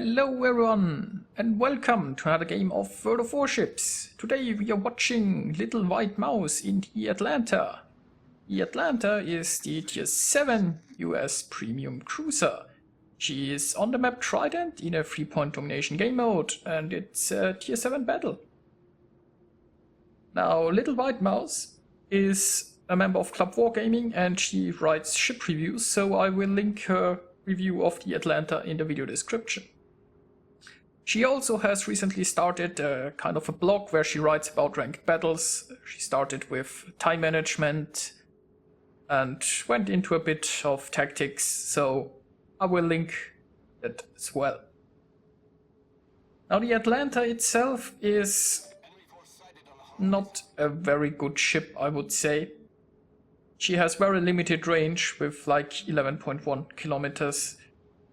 Hello everyone and welcome to another game of World of Warships. Today we are watching LittleWhiteMouse in the Atlanta. The Atlanta is the tier 7 US premium cruiser. She is on the map Trident in a 3-point domination game mode and it's a tier 7 battle. Now LittleWhiteMouse is a member of Club Wargaming and she writes ship reviews, so I will link her review of the Atlanta in the video description. She also has recently started a kind of a blog where she writes about ranked battles. She started with time management and went into a bit of tactics, so I will link that as well. Now the Atlanta itself is not a very good ship, I would say. She has very limited range with like 11.1 kilometers.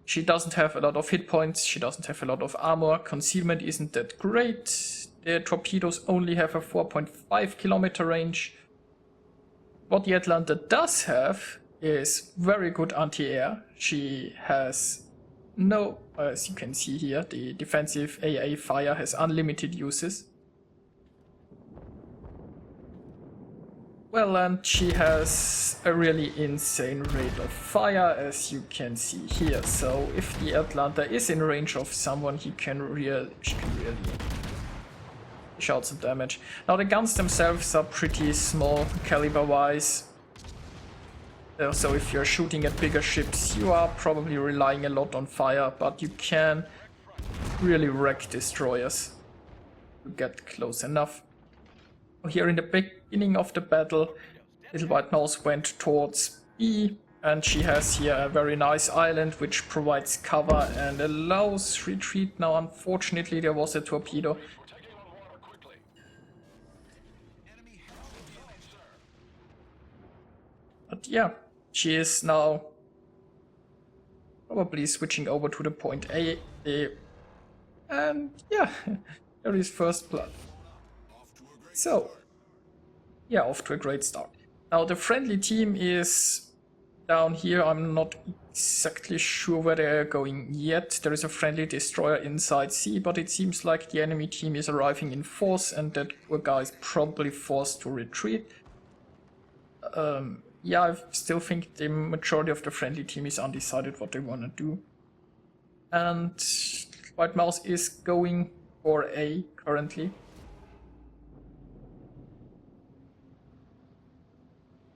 She doesn't have a lot of hit points, she doesn't have a lot of armor, concealment isn't that great. The torpedoes only have a 4.5 kilometer range. What the Atlanta does have is very good anti-air. She has no, as you can see here, the defensive AA fire has unlimited uses. Well, and she has a really insane rate of fire, as you can see here. So if the Atlanta is in range of someone, she can really dish out some damage. Now the guns themselves are pretty small caliber-wise. So if you're shooting at bigger ships, you are probably relying a lot on fire, but you can really wreck destroyers to get close enough. Here in the beginning of the battle, LittleWhiteMouse went towards B, and she has here a very nice island which provides cover and allows retreat. Now unfortunately there was a torpedo. But yeah, she is now probably switching over to the point A, and yeah, there is first blood. So, yeah, off to a great start. Now the friendly team is down here. I'm not exactly sure where they're going yet. There is a friendly destroyer inside C, but it seems like the enemy team is arriving in force and that poor guy is probably forced to retreat. Yeah, I still think the majority of the friendly team is undecided what they want to do. And LittleWhiteMouse is going for A currently.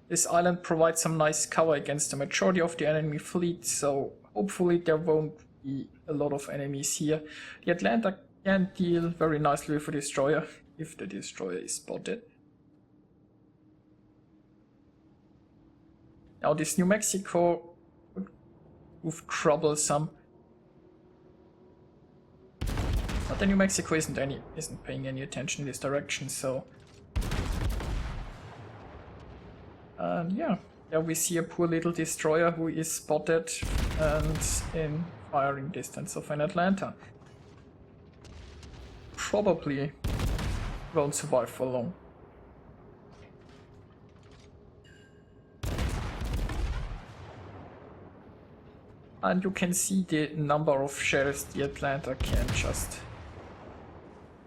This island provides some nice cover against the majority of the enemy fleet, so hopefully there won't be a lot of enemies here. The Atlanta can deal very nicely with a destroyer, if the destroyer is spotted. Now this New Mexico would prove troublesome. But the New Mexico isn't paying any attention in this direction, so... And yeah, there we see a poor little destroyer who is spotted and in firing distance of an Atlanta. Probably won't survive for long. And you can see the number of shells the Atlanta can just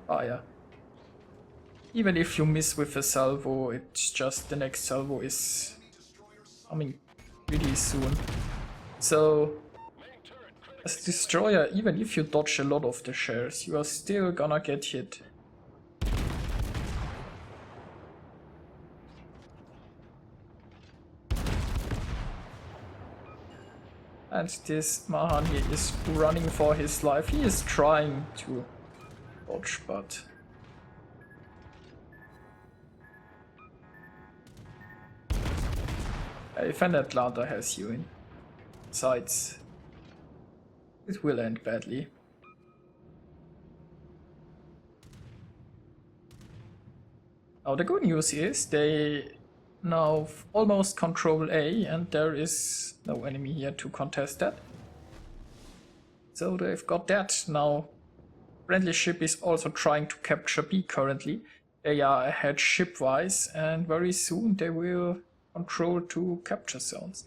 fire. Even if you miss with a salvo, it's just the next salvo is coming really soon. So, as a destroyer, even if you dodge a lot of the shells, you are still gonna get hit. And this Mahan here is running for his life. He is trying to dodge, but... if an Atlanta has you in sights, it will end badly. Now the good news is they now almost control A and there is no enemy here to contest that. So they've got that. Now friendly ship is also trying to capture B currently. They are ahead ship-wise and very soon they will control 2 capture zones.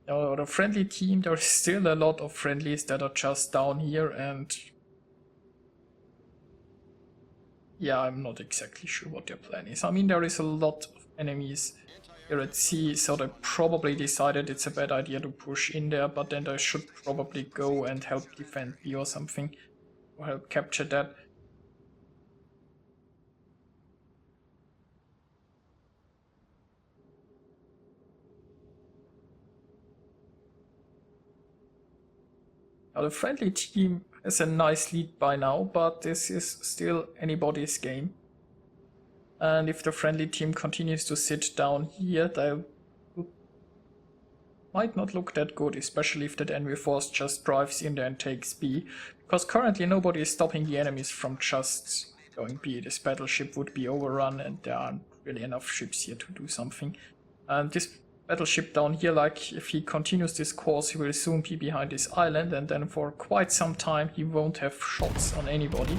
The friendly team, there is still a lot of friendlies that are just down here, and yeah, I'm not exactly sure what their plan is. I mean, there is a lot of enemies here at sea, so they probably decided it's a bad idea to push in there, but then they should probably go and help defend B or something, or help capture that. Now, the friendly team has a nice lead by now, but this is still anybody's game. And if the friendly team continues to sit down here, they might not look that good, especially if that enemy force just drives in there and takes B. Because currently nobody is stopping the enemies from just going B. This battleship would be overrun and there aren't really enough ships here to do something. And this battleship down here, like, if he continues this course, he will soon be behind this island, and then for quite some time he won't have shots on anybody.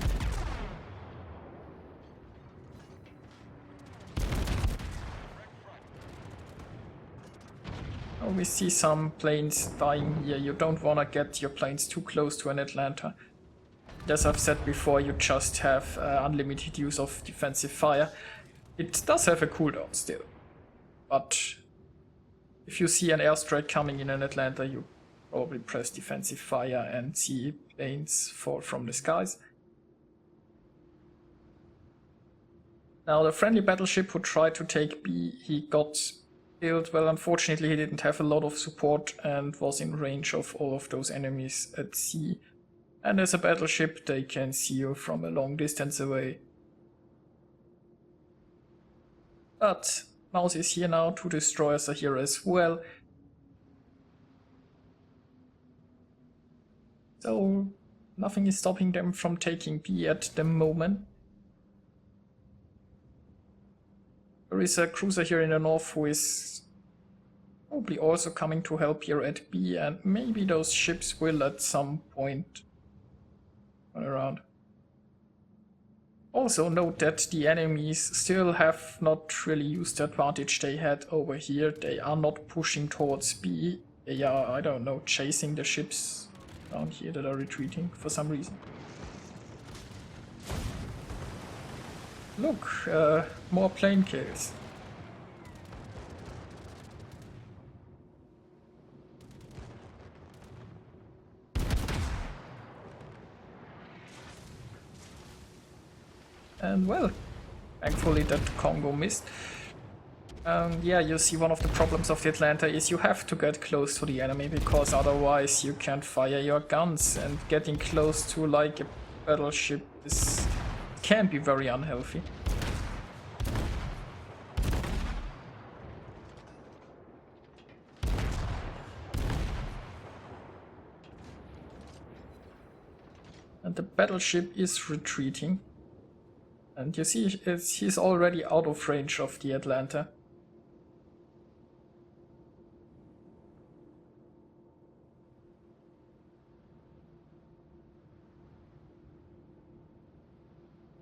Oh, we see some planes dying here. You don't want to get your planes too close to an Atlanta. As I've said before, you just have unlimited use of defensive fire. It does have a cooldown still, but if you see an airstrike coming in an Atlanta, you probably press defensive fire and see planes fall from the skies. Now, the friendly battleship who tried to take B, he got killed. Well, unfortunately, he didn't have a lot of support and was in range of all of those enemies at sea. And as a battleship, they can see you from a long distance away. But Mouse is here now, 2 destroyers are here as well. So nothing is stopping them from taking B at the moment. There is a cruiser here in the north who is probably also coming to help here at B, and maybe those ships will at some point run around. Also note that the enemies still have not really used the advantage they had over here. They are not pushing towards B. They are, I don't know, chasing the ships down here that are retreating for some reason. Look, more plane kills. And well, thankfully that Congo missed. Yeah, you see, one of the problems of the Atlanta is you have to get close to the enemy, because otherwise you can't fire your guns, and getting close to like a battleship can be very unhealthy. And the battleship is retreating. And you see, he's already out of range of the Atlanta.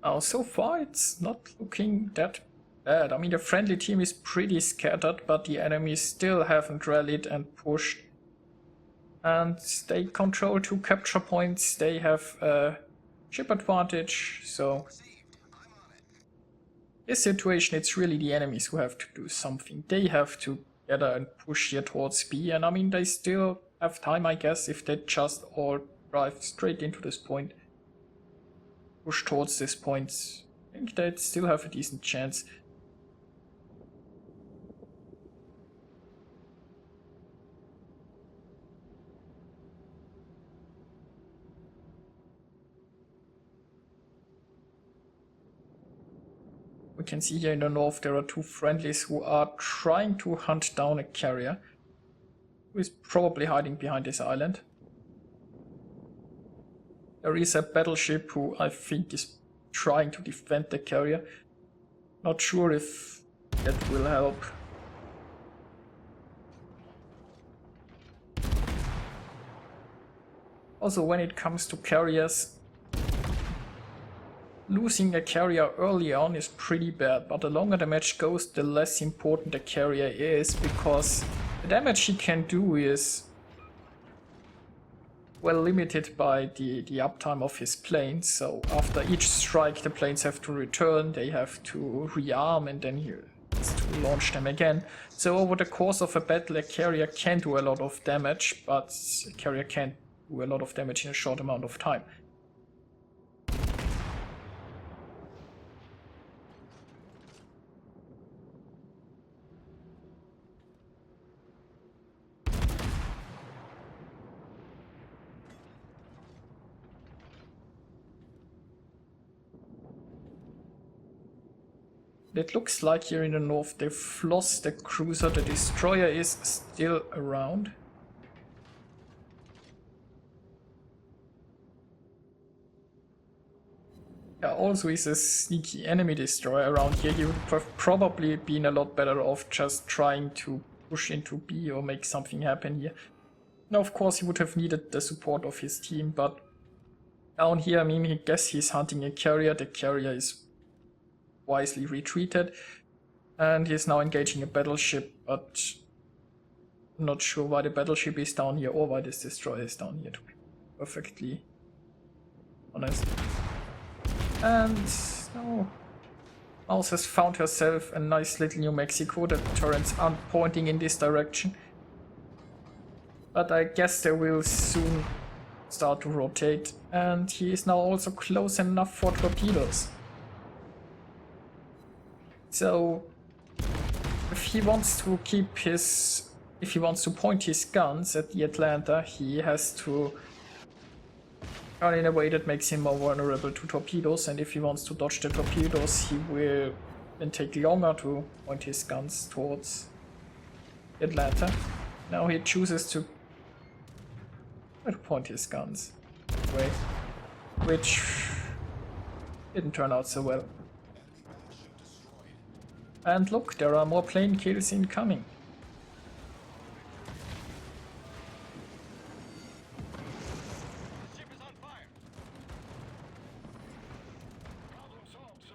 Now, so far it's not looking that bad. I mean, the friendly team is pretty scattered, but the enemies still haven't rallied and pushed. And they control 2 capture points, they have a ship advantage, so this situation, it's really the enemies who have to do something. They have to gather and push here towards B, and I mean, they still have time, I guess, if they just all drive straight into this point. Push towards this point. I think they'd still have a decent chance. We can see here in the north there are 2 friendlies who are trying to hunt down a carrier, who is probably hiding behind this island. There is a battleship who I think is trying to defend the carrier. Not sure if that will help. Also, when it comes to carriers, losing a carrier early on is pretty bad, but the longer the match goes, the less important the carrier is, because The damage he can do is well limited by the uptime of his planes, so after each strike the planes have to return, they have to rearm, and then he has to launch them again. So over the course of a battle a carrier can do a lot of damage, but a carrier can't do a lot of damage in a short amount of time. It looks like here in the north they've lost the cruiser. The destroyer is still around. There also is a sneaky enemy destroyer around here. He would have probably been a lot better off just trying to push into B or make something happen here. Now of course he would have needed the support of his team, but down here, I mean, I guess he's hunting a carrier. The carrier is wisely retreated, and he's now engaging a battleship, but I'm not sure why the battleship is down here or why this destroyer is down here, to be perfectly honest. And no, Mouse has found herself a nice little New Mexico. The turrets aren't pointing in this direction, but I guess they will soon start to rotate, and he is now also close enough for torpedoes. So if he wants to point his guns at the Atlanta, he has to turn in a way that makes him more vulnerable to torpedoes, and if he wants to dodge the torpedoes, he will then take longer to point his guns towards Atlanta. Now he chooses to point his guns away, which didn't turn out so well. And look, there are more plane kills incoming.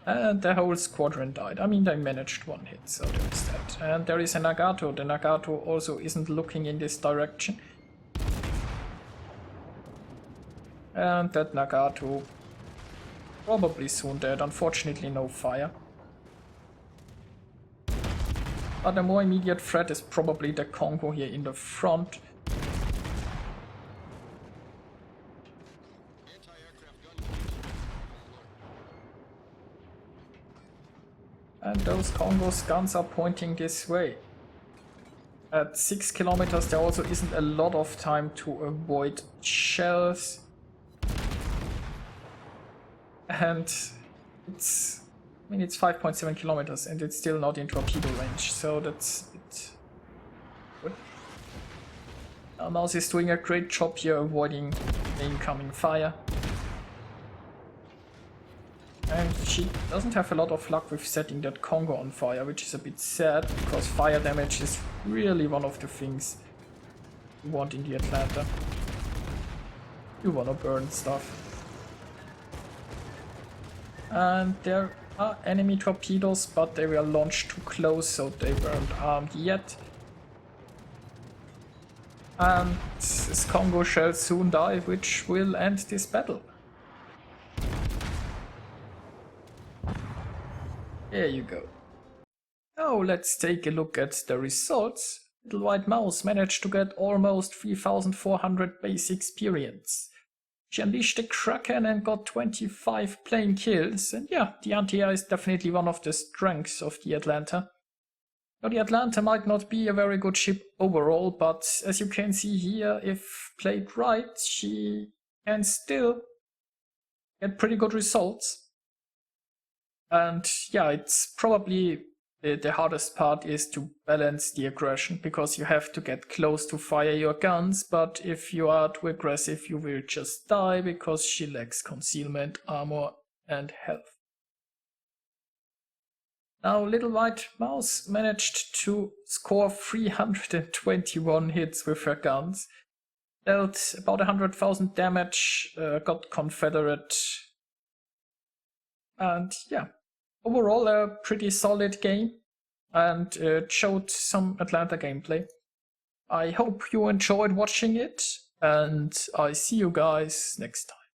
And the whole squadron died. I mean, they managed one hit, so there's that. And there is a Nagato. The Nagato also isn't looking in this direction. And that Nagato probably soon dead. Unfortunately, no fire. But the more immediate threat is probably the Congo here in the front. And those Congo's guns are pointing this way. At 6 kilometers there also isn't a lot of time to avoid shells. And it's 5.7 kilometers and it's still not in torpedo range, so that's it. Good. Mouse is doing a great job here avoiding incoming fire. And she doesn't have a lot of luck with setting that Congo on fire, which is a bit sad, because fire damage is really one of the things you want in the Atlanta. You wanna burn stuff. And there are enemy torpedoes, but they were launched too close, so they weren't armed yet. And this Congo shall soon die, which will end this battle. There you go. Now let's take a look at the results. LittleWhiteMouse managed to get almost 3400 base experience. She unleashed the Kraken and got 25 plane kills, and yeah, the anti-air is definitely one of the strengths of the Atlanta. Now the Atlanta might not be a very good ship overall, but as you can see here, if played right, she can still get pretty good results. And yeah, it's probably the hardest part is to balance the aggression, because you have to get close to fire your guns, but if you are too aggressive you will just die because she lacks concealment, armor and health. Now LittleWhiteMouse managed to score 321 hits with her guns, dealt about 100,000 damage, got Confederate, and yeah, overall a pretty solid game, and showed some Atlanta gameplay. I hope you enjoyed watching it, and I see you guys next time.